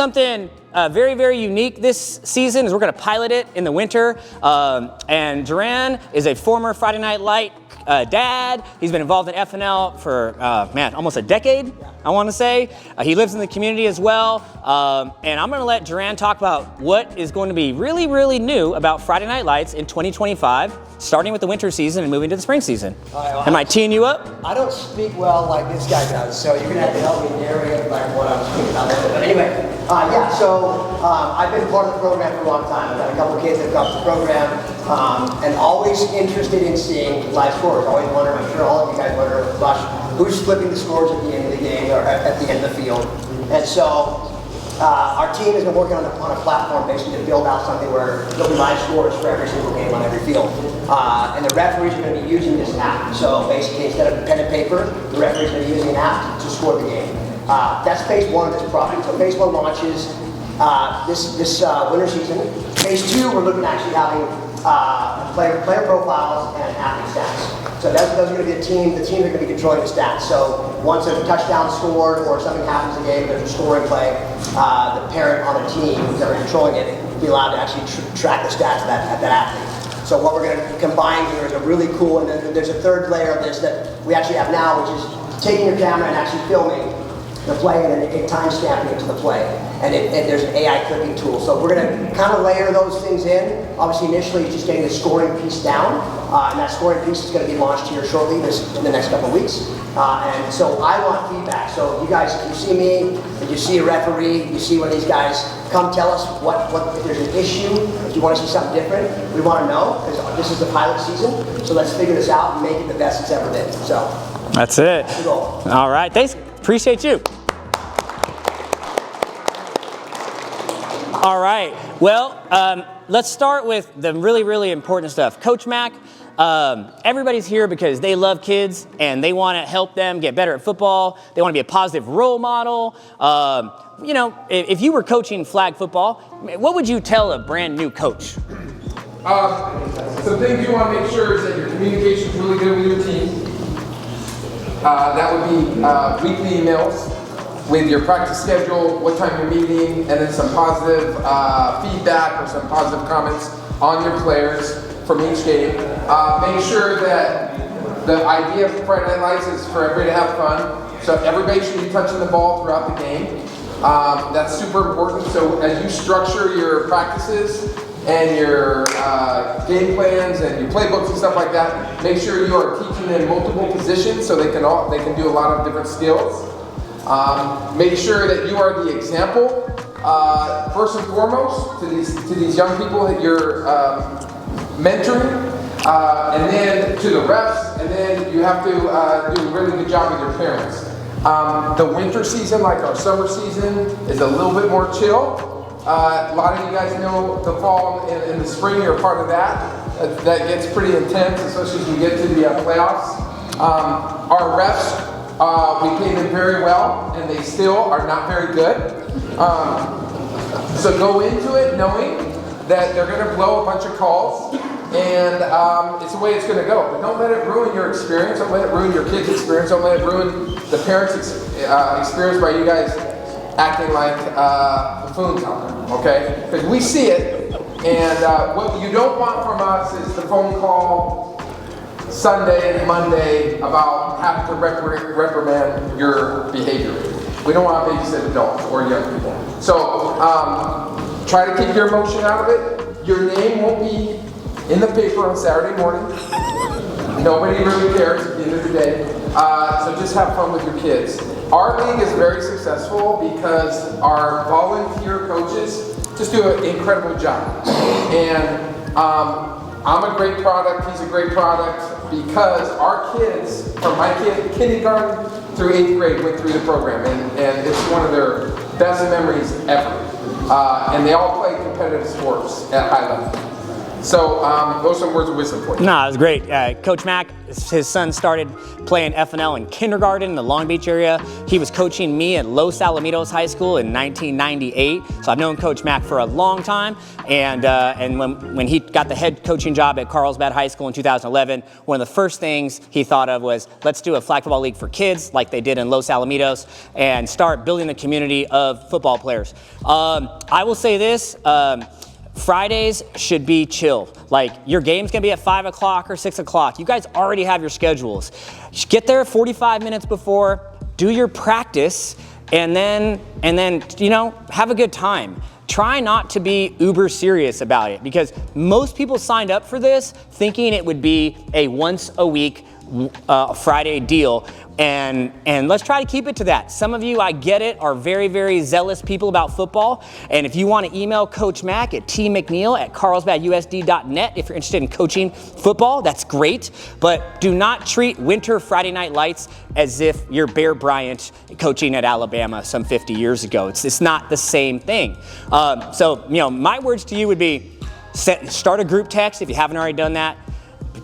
something very, very unique this season. Is we're going to pilot it in the winter. And Duran is a former Friday Night Light dad. He's been involved in FNL for, almost a decade, I want to say. He lives in the community as well. And I'm going to let Duran talk about what is going to be really, really new about Friday Night Lights in 2025, starting with the winter season and moving to the spring season. Am I teeing you up? I don't speak well like this guy does, so you're going to have to help me narrate like what I'm speaking about. But anyway, I've been part of the program for a long time. I've got a couple kids that come to the program, and always interested in seeing live scores. Always wonder, I'm sure all of you guys wonder, gosh, who's flipping the scores at the end of the game or at the end of the field. And so our team has been working on a platform basically to build out something where there'll be live scores for every single game on every field. And the referees are going to be using this app. So basically, instead of pen and paper, the referees are going to be using an app to score the game. That's phase one of this product. So phase one launches this winter season. Phase two, we're looking at actually having player profiles and athlete stats. So those are going to be the teams are going to be controlling the stats. So once a touchdown scored or something happens in the game, there's a scoring play, the parent on the team who's ever controlling it will be allowed to actually track the stats of that athlete. So what we're going to combine here is a really cool, and then there's a third layer of this that we actually have now, which is taking your camera and actually filming the play and then time stamping it to the play. And there's an AI clipping tool. So we're going to kind of layer those things in. Obviously, initially, it's just getting the scoring piece down. And that scoring piece is going to be launched here shortly in the next couple of weeks. And so I want feedback. So you guys, if you see me, if you see a referee, you see one of these guys, come tell us what if there's an issue, if you want to see something different. We want to know, because this is the pilot season. So let's figure this out and make it the best it's ever been. So that's it. That's the goal. All right. Thanks. Appreciate you. All right. Well, let's start with the really, really important stuff. Coach Mac, everybody's here because they love kids and they want to help them get better at football. They want to be a positive role model. If you were coaching flag football, what would you tell a brand new coach? Some things you want to make sure is that your communication is really good with your team. That would be weekly emails with your practice schedule, what time you're meeting, and then some positive feedback or some positive comments on your players from each game. Make sure that the idea of Friday Night Lights is for everybody to have fun. So everybody should be touching the ball throughout the game. That's super important. So as you structure your practices and your game plans and your playbooks and stuff like that, make sure you are teaching in multiple positions so they can do a lot of different skills. Make sure that you are the example, first and foremost, to these young people that you're mentoring, and then to the refs, and then you have to do a really good job with your parents. The winter season, like our summer season, is a little bit more chill. A lot of you guys know the fall and the spring are part of that. That gets pretty intense, especially as we get to the playoffs. Our refs, we pay them very well, and they still are not very good. So go into it knowing that they're going to blow a bunch of calls, and it's the way it's going to go. But don't let it ruin your experience. Don't let it ruin your kids' experience. Don't let it ruin the parents' experience by you guys acting like buffoons out there, okay? Because we see it, and what you don't want from us is the phone call Sunday and Monday about having to reprimand your behavior. We don't want to babysit adults or young people. So try to keep your emotion out of it. Your name won't be in the paper on Saturday morning. Nobody really cares at the end of the day. So just have fun with your kids. Our league is very successful because our volunteer coaches just do an incredible job. And I'm a great product, he's a great product, because our kids, from my kid, kindergarten through 8th grade, went through the program, and it's one of their best memories ever. And they all play competitive sports at high level. So those are some words of wisdom for you. No, it was great. Coach Mack, his son started playing FNL in kindergarten in the Long Beach area. He was coaching me at Los Alamitos High School in 1998. So I've known Coach Mack for a long time. And when he got the head coaching job at Carlsbad High School in 2011, one of the first things he thought of was, let's do a flag football league for kids like they did in Los Alamitos and start building the community of football players. I will say this. Fridays should be chill. Like, your game's gonna be at 5 o'clock or 6 o'clock. You guys already have your schedules. Just get there 45 minutes before, do your practice, and then have a good time. Try not to be uber serious about it, because most people signed up for this thinking it would be a once a week Friday deal, and let's try to keep it to that. Some of you, I get it, are very, very zealous people about football, and if you want to email Coach Mack at tmcneil@carlsbadusd.net if you're interested in coaching football, that's great, but do not treat winter Friday night lights as if you're Bear Bryant coaching at Alabama some 50 years ago. It's not the same thing. So my words to you would be, start a group text if you haven't already done that.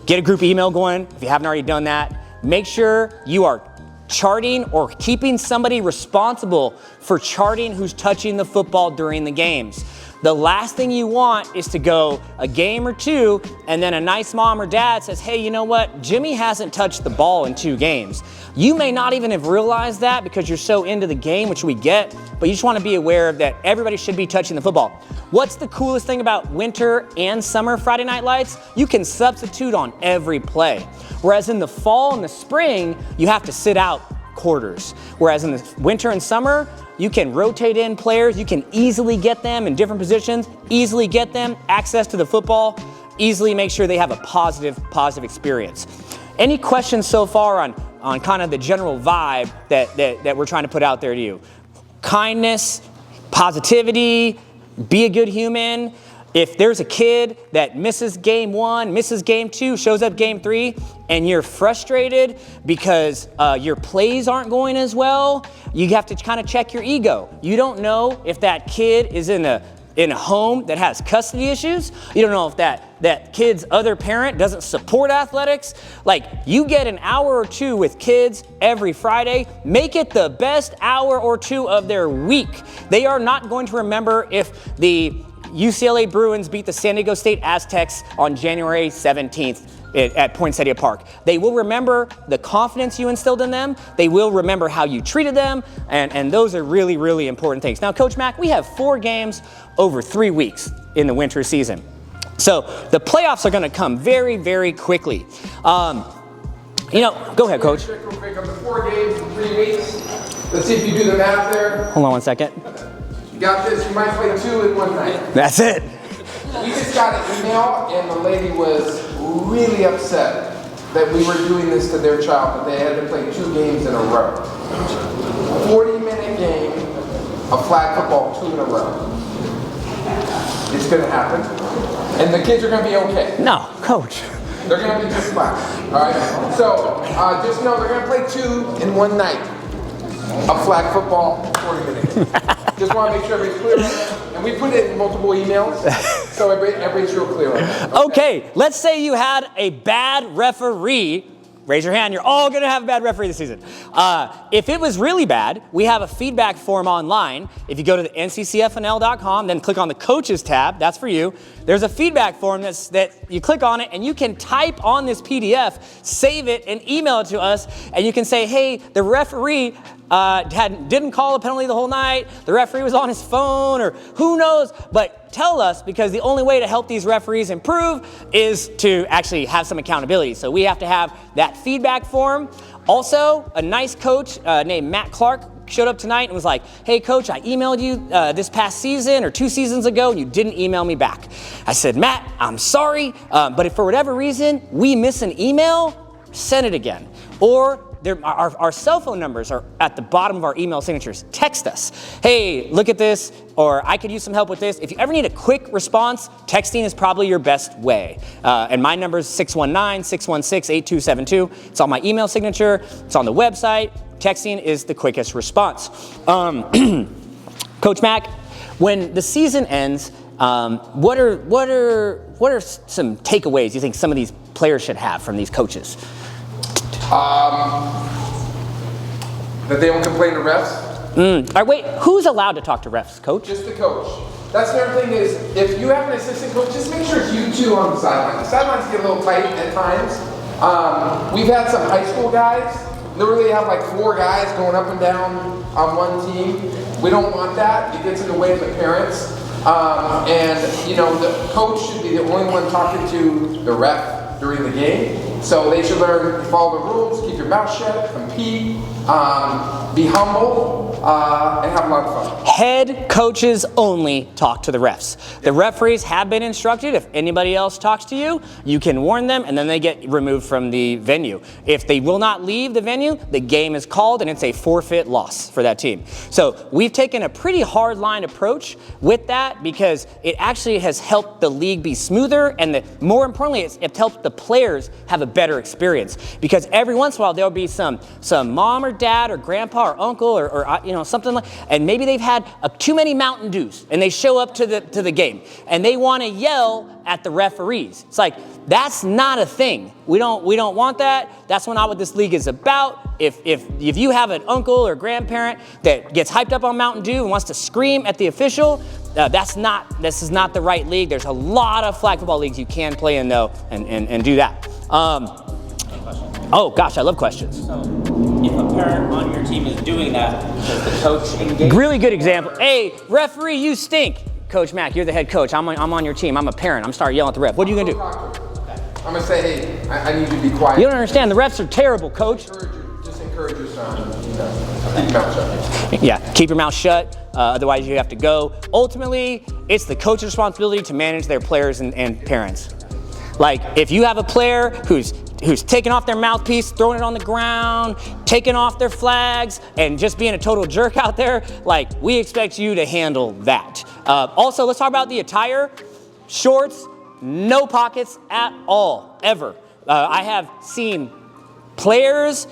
Get a group email going if you haven't already done that. Make sure you are charting or keeping somebody responsible for charting who's touching the football during the games. The last thing you want is to go a game or two and then a nice mom or dad says, hey, you know what? Jimmy hasn't touched the ball in 2 games. You may not even have realized that because you're so into the game, which we get, but you just want to be aware that everybody should be touching the football. What's the coolest thing about winter and summer Friday night lights? You can substitute on every play. Whereas in the fall and the spring, you have to sit out quarters. Whereas in the winter and summer, you can rotate in players, you can easily get them in different positions, easily get them access to the football, easily make sure they have a positive experience. Any questions so far on kind of the general vibe that we're trying to put out there to you? Kindness, positivity, be a good human. If there's a kid that misses game 1, misses game 2, shows up game 3, and you're frustrated because your plays aren't going as well, you have to kind of check your ego. You don't know if that kid is in a home that has custody issues. You don't know if that kid's other parent doesn't support athletics. Like, you get an hour or 2 with kids every Friday. Make it the best hour or 2 of their week. They are not going to remember if the UCLA Bruins beat the San Diego State Aztecs on January 17th at Poinsettia Park. They will remember the confidence you instilled in them. They will remember how you treated them, and those are really, really important things. Now, Coach Mack, we have 4 games over 3 weeks in the winter season. So the playoffs are going to come very, very quickly. Go ahead, Coach. Real quick on the 4 games in 3 weeks. Let's see if you do the math there. Hold on one second. You got this. You might play 2 in one night. That's it. We just got an email, and the lady was really upset that we were doing this to their child, that they had to play 2 games in a row. 40-minute game of flag football, 2 in a row. It's going to happen. And the kids are going to be okay. No, Coach. They're going to be just fine. All right? So just know they're going to play 2 in one night of flag football, 40 minutes. Just want to make sure everybody's clear on that. And we put it in multiple emails, so everybody's real clear on that. Okay, let's say you had a bad referee. Raise your hand. You're all going to have a bad referee this season. If it was really bad, we have a feedback form online. If you go to the NCCFNL.com, then click on the Coaches tab. That's for you. There's a feedback form that you click on it, and you can type on this PDF, save it, and email it to us. And you can say, hey, the referee didn't call a penalty the whole night. The referee was on his phone, or who knows. But tell us, because the only way to help these referees improve is to actually have some accountability. So we have to have that feedback form. Also, a nice coach named Matt Clark showed up tonight and was like, hey, Coach, I emailed you this past season or 2 seasons ago, and you didn't email me back. I said, Matt, I'm sorry, but if for whatever reason we miss an email, send it again. Or our cell phone numbers are at the bottom of our email signatures. Text us. Hey, look at this, or I could use some help with this. If you ever need a quick response, texting is probably your best way. And my number is 619-616-8272. It's on my email signature. It's on the website. Texting is the quickest response. Coach Mack, when the season ends, What are some takeaways you think some of these players should have from these coaches? That they don't complain to refs. All right, wait, who's allowed to talk to refs, coach? Just the coach. That's the other thing is, if you have an assistant coach, just make sure it's you two on the sideline. The sidelines get a little tight at times. We've had some high school guys, literally have like 4 guys going up and down on one team. We don't want that. It gets in the way of the parents. And you know, the coach should be the only one talking to the ref during the game. So they should learn to follow the rules, keep your mouth shut, compete, be humble, and have a lot of fun. Head coaches only talk to the refs. The referees have been instructed, if anybody else talks to you, you can warn them and then they get removed from the venue. If they will not leave the venue, the game is called and it's a forfeit loss for that team. So we've taken a pretty hard line approach with that because it actually has helped the league be smoother, and more importantly, it's helped the players have a better experience, because every once in a while there'll be some mom or dad or grandpa or uncle or you know, something like, and maybe they've had too many Mountain Dews and they show up to the game and they want to yell at the referees. It's like, that's not a thing. We don't want that. That's not what this league is about. If you have an uncle or grandparent that gets hyped up on Mountain Dew and wants to scream at the official, this is not the right league. There's a lot of flag football leagues you can play in though and do that. Oh gosh, I love questions. So, if a parent on your team is doing that, does the coach engage? Really good example. Hey, referee, you stink. Coach Mack, you're the head coach. I'm on your team. I'm a parent. I'm starting yelling at the ref. What are you gonna do? I'm gonna say, hey, I need you to be quiet. You don't understand. The refs are terrible, coach. Just encourage your son. You know, keep your mouth shut. Yeah, keep your mouth shut. Otherwise, you have to go. Ultimately, it's the coach's responsibility to manage their players and parents. Like, if you have a player who's taking off their mouthpiece, throwing it on the ground, taking off their flags, and just being a total jerk out there, like, we expect you to handle that. Also, let's talk about the attire. Shorts, no pockets at all, ever. I have seen players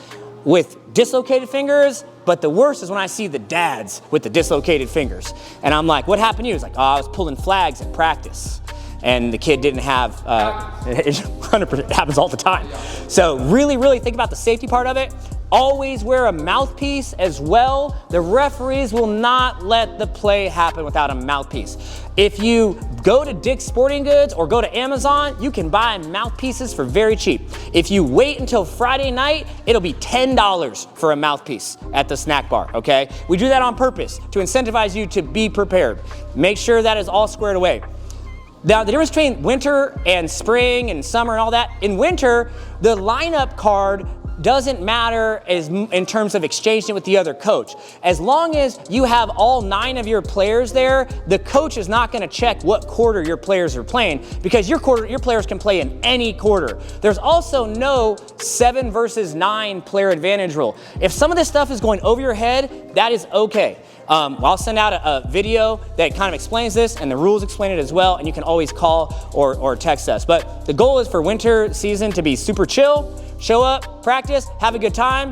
with dislocated fingers, but the worst is when I see the dads with the dislocated fingers. And I'm like, what happened to you? He's like, oh, I was pulling flags at practice. And the kid didn't have, 100%, it happens all the time. So really, really think about the safety part of it. Always wear a mouthpiece as well. The referees will not let the play happen without a mouthpiece. If you go to Dick's Sporting Goods or go to Amazon, you can buy mouthpieces for very cheap. If you wait until Friday night, it'll be $10 for a mouthpiece at the snack bar, okay? We do that on purpose to incentivize you to be prepared. Make sure that is all squared away. Now, the difference between winter and spring and summer and all that, in winter, the lineup card doesn't matter in terms of exchanging it with the other coach. As long as you have all 9 of your players there, the coach is not gonna check what quarter your players are playing, because your players can play in any quarter. There's also no 7 versus 9 player advantage rule. If some of this stuff is going over your head, that is okay. I'll send out a video that kind of explains this, and the rules explain it as well, and you can always call or text us. But the goal is for winter season to be super chill, show up, practice, have a good time.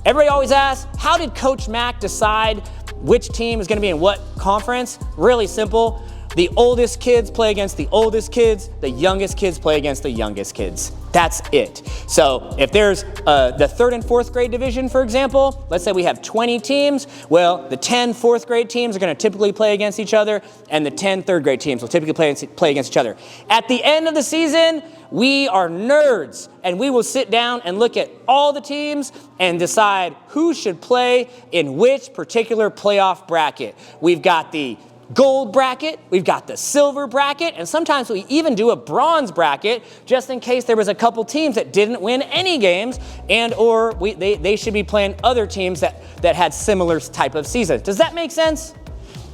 Everybody always asks, how did Coach Mack decide which team is gonna be in what conference? Really simple. The oldest kids play against the oldest kids, the youngest kids play against the youngest kids. That's it. So if there's the 3rd and 4th grade division, for example, let's say we have 20 teams, well, the 10 4th grade teams are gonna typically play against each other, and the 10 3rd grade teams will typically play against each other. At the end of the season, we are nerds, and we will sit down and look at all the teams and decide who should play in which particular playoff bracket. We've got the gold bracket, we've got the silver bracket, and sometimes we even do a bronze bracket just in case there was a couple teams that didn't win any games, and or they should be playing other teams that had similar type of seasons. Does that make sense?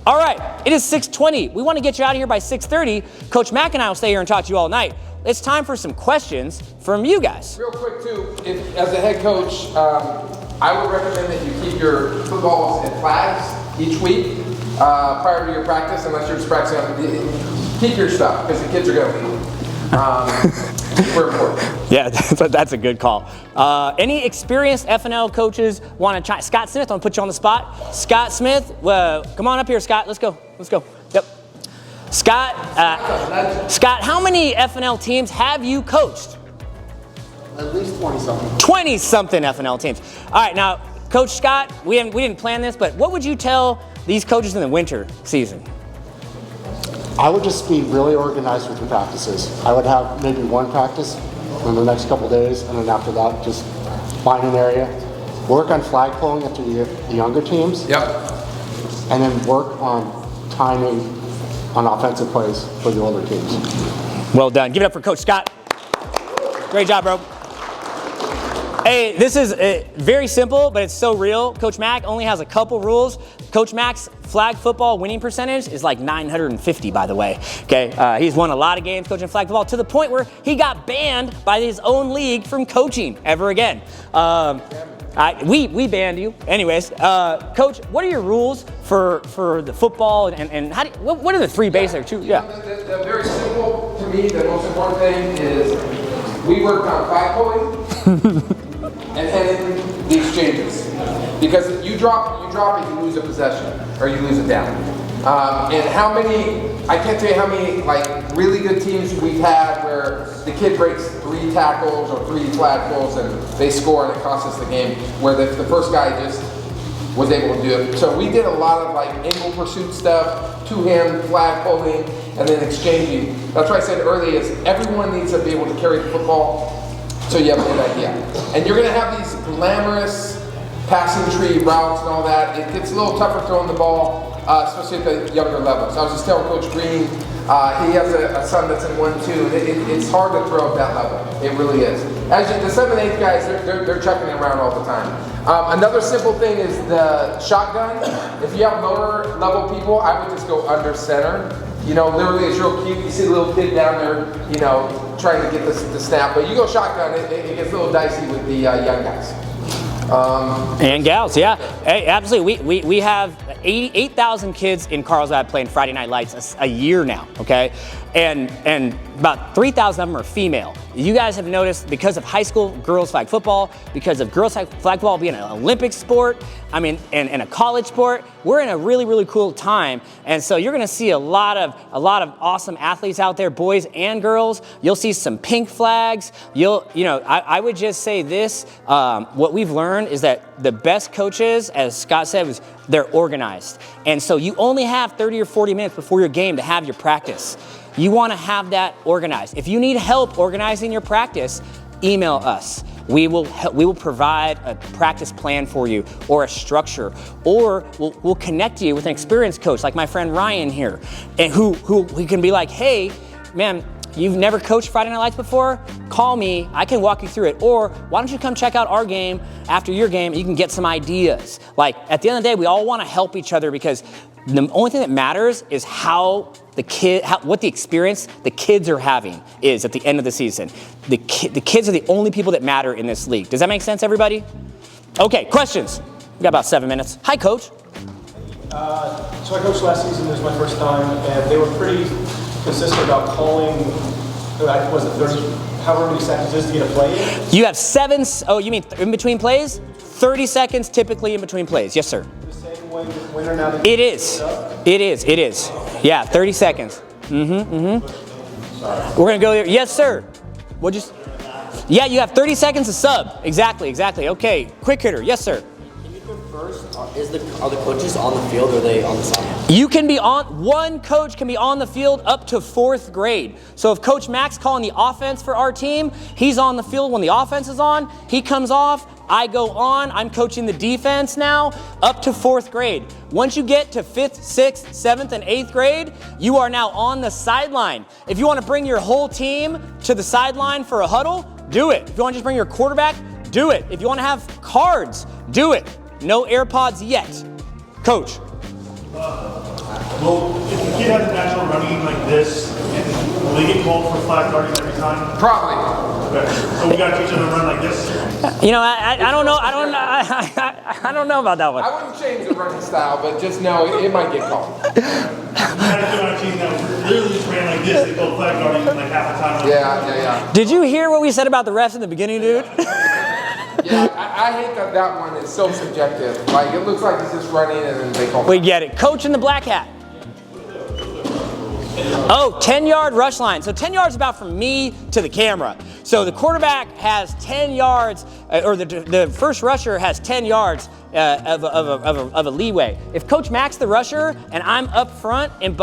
All right, it is 6:20. We want to get you out of here by 6:30. Coach Mack and I will stay here and talk to you all night. It's time for some questions from you guys. Real quick too, as a head coach, I would recommend that you keep your footballs and flags each week prior to your practice, unless you're just practicing. Keep your stuff, because the kids are going to leave. Super important. Yeah, that's a good call. Any experienced FNL coaches want to try? Scott Smith, I'm going to put you on the spot. Scott Smith, come on up here, Scott. Let's go. Yep. Scott, Scott, how many FNL teams have you coached? At least 20-something. 20-something FNL teams. All right, now, Coach Scott, we didn't plan this, but what would you tell these coaches in the winter season? I would just be really organized with your practices. I would have maybe one practice in the next couple days, and then after that, just find an area, work on flag pulling at the younger teams. Yep. And then work on timing on offensive plays for the older teams. Well done. Give it up for Coach Scott. Great job, bro. Hey, this is very simple, but it's so real. Coach Mack only has a couple rules. Coach Mack's flag football winning percentage is like 950, by the way. Okay, he's won a lot of games coaching flag football to the point where he got banned by his own league from coaching ever again. We banned you. Anyways, Coach, what are your rules for the football and how what are the three basics? Yeah. The very simple, to me, the most important thing is we worked on flag pulling and then the exchanges. Because you drop it, you lose a possession or you lose it down. And how many, I can't tell you how many like really good teams we've had where the kid breaks 3 tackles or 3 flag pulls and they score and it costs us the game, where the first guy just was able to do it. So we did a lot of like angle pursuit stuff, 2-hand flag pulling, and then exchanging. That's why I said earlier is everyone needs to be able to carry the football so you have a good idea. And you're gonna have these glamorous passing tree routes and all that. It gets a little tougher throwing the ball, especially at the younger levels. I was just telling Coach Green, he has a son that's in 1-2. It's hard to throw at that level. It really is. As the 7th, 8th guys, they're chucking it around all the time. Another simple thing is the shotgun. If you have lower level people, I would just go under center. You know, literally it's real cute. You see the little kid down there, you know, trying to get the snap. But you go shotgun, it gets a little dicey with the young guys. And gals, yeah. Hey, absolutely. We have 8,000 kids in Carlsbad playing Friday Night Lights a year now, okay? And about 3,000 of them are female. You guys have noticed because of high school girls flag football, because of girls flag football being an Olympic sport, I mean, and a college sport, we're in a really, really cool time. And so you're gonna see a lot of awesome athletes out there, boys and girls. You'll see some pink flags. I would just say this, what we've learned is that the best coaches, as Scott said, they're organized. And so you only have 30 or 40 minutes before your game to have your practice. You want to have that organized. If you need help organizing your practice, email us. We will provide a practice plan for you or a structure, or we'll connect you with an experienced coach like my friend Ryan here, and who can be like, hey, man, you've never coached Friday Night Lights before? Call me, I can walk you through it. Or why don't you come check out our game after your game and you can get some ideas. Like at the end of the day, we all want to help each other because the only thing that matters is what the experience the kids are having is at the end of the season. The kids are the only people that matter in this league. Does that make sense, everybody? Okay, questions. We got about 7 minutes. Hi, Coach. So I coached last season. This was my first time, and they were pretty consistent about calling. Was it 30? However many seconds it is to get a play in? You have 7. Oh, you mean in between plays? 30 seconds typically in between plays. Yes, sir. The same way with winter now. It is. It is. Yeah, 30 seconds. We're gonna go there. Yes, sir. Yeah, you have 30 seconds to sub. Exactly. Okay, quick hitter. Yes, sir. Can you come first? Are the coaches on the field or are they on the sideline? You can be one coach can be on the field up to 4th grade. So if Coach Mack's calling the offense for our team, he's on the field when the offense is on, he comes off, I go on, I'm coaching the defense now, up to 4th grade. Once you get to 5th, 6th, 7th, and 8th grade, you are now on the sideline. If you want to bring your whole team to the sideline for a huddle, do it. If you want to just bring your quarterback, do it. If you want to have cards, do it. No AirPods yet. Coach. Well, if the kid has a natural running like this, will they get called for flag guarding every time? Probably. Okay. So we got to teach them to run like this? You know, I don't know. I don't know about that one. I wouldn't change the running style, but just know it might get called. We had a kid on our team that literally just ran like this. They called flag guarding like half the time. Yeah. Did you hear what we said about the refs in the beginning, dude? Yeah, I hate that one is so subjective. Like, it looks like he's just running and then they call. We get it. Coach in the black hat. Oh, 10-yard rush line. So 10 yards is about from me to the camera. So the quarterback has 10 yards, or the first rusher has 10 yards of a leeway. If Coach Mac's the rusher and I'm up front in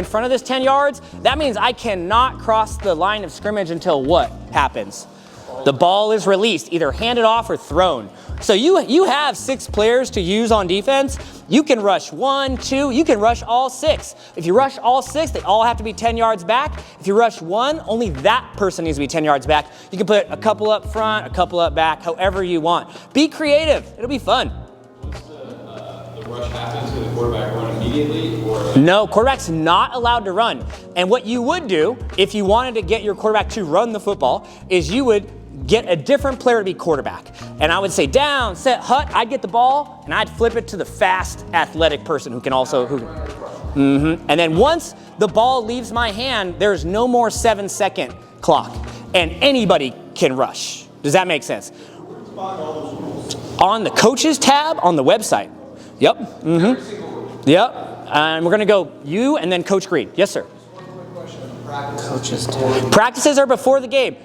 front of this 10 yards, that means I cannot cross the line of scrimmage until what happens? The ball is released, either handed off or thrown. So you have 6 players to use on defense. You can rush 1, 2, you can rush all 6. If you rush all 6, they all have to be 10 yards back. If you rush 1, only that person needs to be 10 yards back. You can put a couple up front, a couple up back, however you want. Be creative, it'll be fun. The rush happens to the quarterback run immediately, or? No, quarterback's not allowed to run. And what you would do, if you wanted to get your quarterback to run the football, is you would get a different player to be quarterback. And I would say down, set, hut, I'd get the ball, and I'd flip it to the fast, athletic person who can also, and then once the ball leaves my hand, there's no more 7-second clock, and anybody can rush. Does that make sense? On the coaches tab on the website. Yep. Yep. And we're going to go you and then Coach Green. Yes, sir. Coaches tab. Practices are before the game.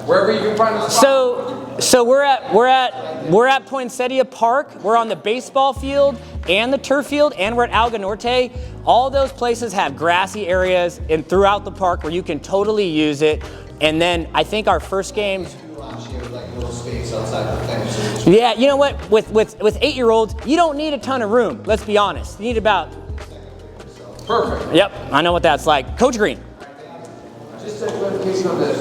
Wherever you can find a spot. So we're at Poinsettia Park. We're on the baseball field and the turf field, and we're at Alga Norte. All those places have grassy areas and throughout the park where you can totally use it. And then I think our first game. Yeah, you know what? With 8-year-olds, you don't need a ton of room. Let's be honest. You need about. Perfect. Yep, I know what that's like. Coach Green. Just a clarification on the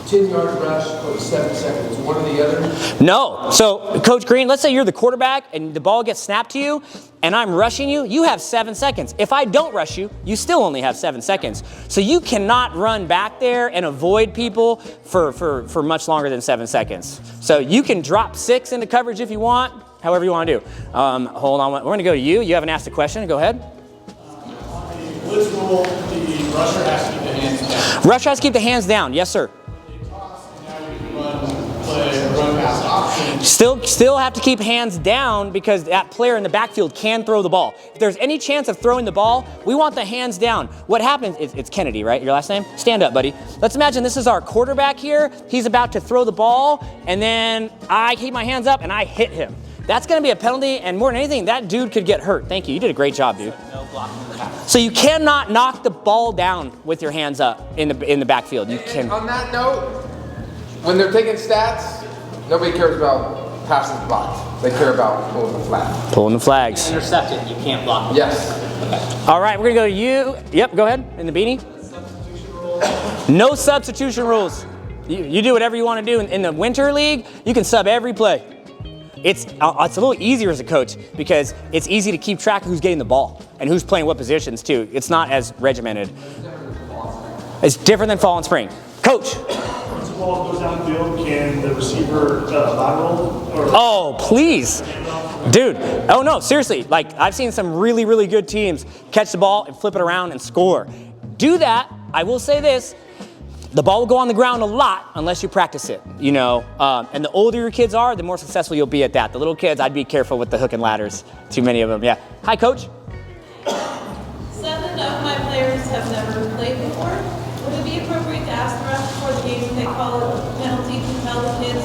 10-yard rush for 7 seconds. One or the other? No. So, Coach Green, let's say you're the quarterback and the ball gets snapped to you and I'm rushing you. You have 7 seconds. If I don't rush you, you still only have 7 seconds. So you cannot run back there and avoid people for much longer than 7 seconds. So you can drop 6 into coverage if you want, however you want to do. Hold on. We're going to go to you. You haven't asked a question. Go ahead. Blitz rule, the rusher has to keep the hands down. Rusher has to keep the hands down. Yes, sir. Still have to keep hands down because that player in the backfield can throw the ball. If there's any chance of throwing the ball, we want the hands down. What happens, it's Kennedy, right? Your last name? Stand up, buddy. Let's imagine this is our quarterback here. He's about to throw the ball, and then I keep my hands up and I hit him. That's going to be a penalty, and more than anything, that dude could get hurt. Thank you. You did a great job, dude. So you cannot knock the ball down with your hands up in the backfield. You can. On that note, when they're taking stats, nobody cares about passes blocked. They care about pulling the flag. Pulling the flags. Intercepted, you can't block them. Yes. All right, we're going to go to you. Yep, go ahead. In the beanie. No substitution rules. You do whatever you want to do. In the winter league, you can sub every play. It's a little easier as a coach because it's easy to keep track of who's getting the ball and who's playing what positions too. It's not as regimented. It's different than fall and spring. Coach. Once the ball goes downfield, can the receiver lateral? Oh, please. Dude, oh no, seriously. Like, I've seen some really, really good teams catch the ball and flip it around and score. Do that. I will say this. The ball will go on the ground a lot unless you practice it, you know. And the older your kids are, the more successful you'll be at that. The little kids, I'd be careful with the hook and ladders. Too many of them, yeah. Hi, Coach. 7 of my players have never played before. Would it be appropriate to ask the ref before the game if they call a penalty to tell the kids,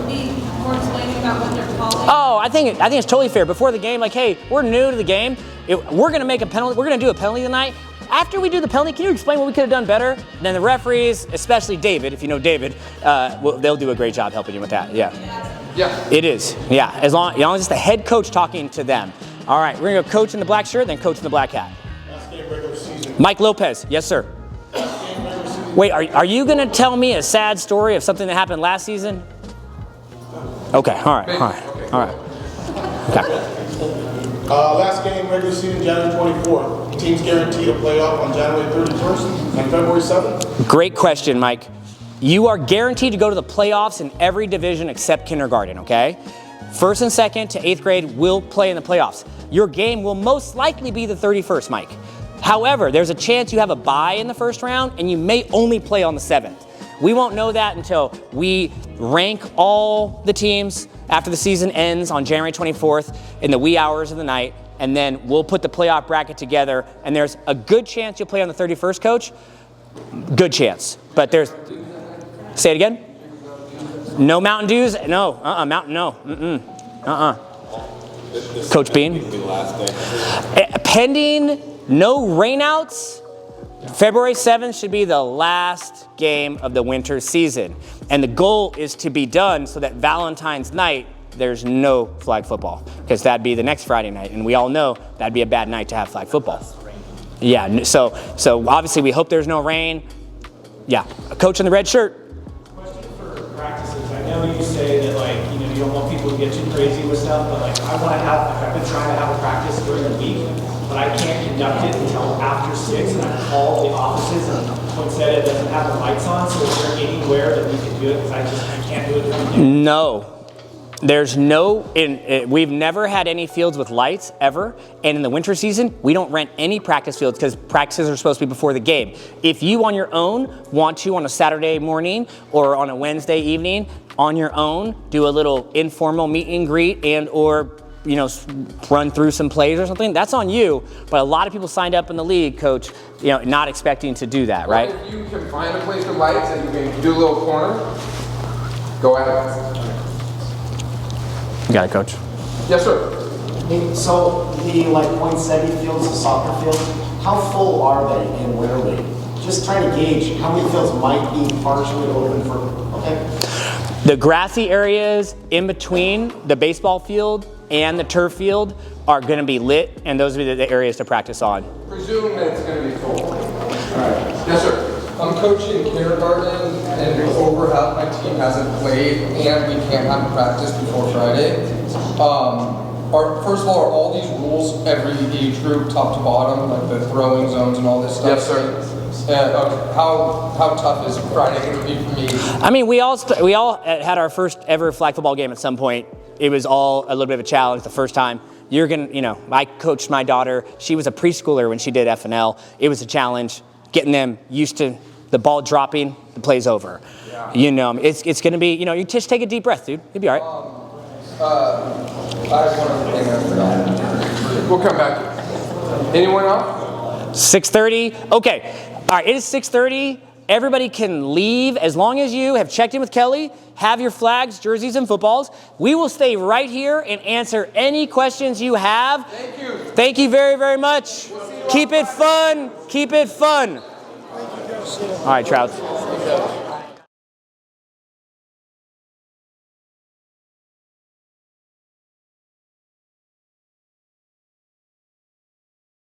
be more explaining about what they're calling? Oh, I think it's totally fair. Before the game, like, hey, we're new to the game. We're gonna make a penalty. We're gonna do a penalty tonight. After we do the penalty, can you explain what we could have done better? Then the referees, especially David, if you know David, they'll do a great job helping you with that. Yeah. Yeah. It is. Yeah. As long as it's the head coach talking to them. All right. We're gonna go coach in the black shirt, then coach in the black hat. Last game regular season. Mike Lopez. Yes, sir. Wait, are you gonna tell me a sad story of something that happened last season? Okay. All right. Okay. Last game regular season, January 24th. Teams guaranteed a playoff on January 31st and February 7th. Great question, Mike. You are guaranteed to go to the playoffs in every division except kindergarten, okay? 1st and 2nd to 8th grade will play in the playoffs. Your game will most likely be the 31st, Mike. However, there's a chance you have a bye in the first round and you may only play on the 7th. We won't know that until we rank all the teams after the season ends on January 24th in the wee hours of the night. and then we'll put the playoff bracket together, and there's a good chance you'll play on the 31st, Coach. Good chance. But there's, say it again? No Mountain Dews? No. Mountain, no. Coach Bean? Pending no rainouts, February 7th should be the last game of the winter season. And the goal is to be done so that Valentine's night, there's no flag football. Because that'd be the next Friday night. And we all know that'd be a bad night to have flag football. Yeah, so obviously we hope there's no rain. Yeah, a coach in the red shirt. Question for practices. I know you say that, like, you know, you don't want people to get too crazy with stuff, but like, I want to have, like, I've been trying to have a practice during the week, but I can't conduct it until after 6, and I've called the offices, and Poinsettia doesn't have the lights on, so is there anywhere that we can do it? Because I can't do it during the day. No. There's no, we've never had any fields with lights ever, and in the winter season, we don't rent any practice fields because practices are supposed to be before the game. If you on your own want to on a Saturday morning or on a Wednesday evening, on your own, do a little informal meet and greet and or, you know, run through some plays or something, that's on you. But a lot of people signed up in the league, Coach, you know, not expecting to do that, right? If you can find a place with lights and you can do a little corner, go at it. You got it, Coach. Yes, sir. So the Poinsettia fields, the soccer fields, how full are they in winter league? Just trying to gauge how many fields might be partially open for, okay? The grassy areas in between the baseball field and the turf field are going to be lit, and those will be the areas to practice on. Presume that it's going to be full. All right. Yes, sir. I'm coaching kindergarten, and over half my team hasn't played, and we can't have practice before Friday. First of all, are all these rules every age group, top to bottom, like the throwing zones and all this stuff? Yes, sir. How tough is Friday going to be for me? I mean, we all had our first ever flag football game at some point. It was all a little bit of a challenge the first time. You're gonna, you know, I coached my daughter. She was a preschooler when she did FNL. It was a challenge getting them used to the ball dropping, the play's over. Yeah. You know, it's going to be, you know, you just take a deep breath, dude. You'll be all right. I have one other thing I forgot. We'll come back. Anyone else? 6:30. Okay. All right, it is 6:30. Everybody can leave as long as you have checked in with Kelly, have your flags, jerseys, and footballs. We will stay right here and answer any questions you have. Thank you. Thank you very, very much. Keep it fun. Keep it fun. All right, Trouts.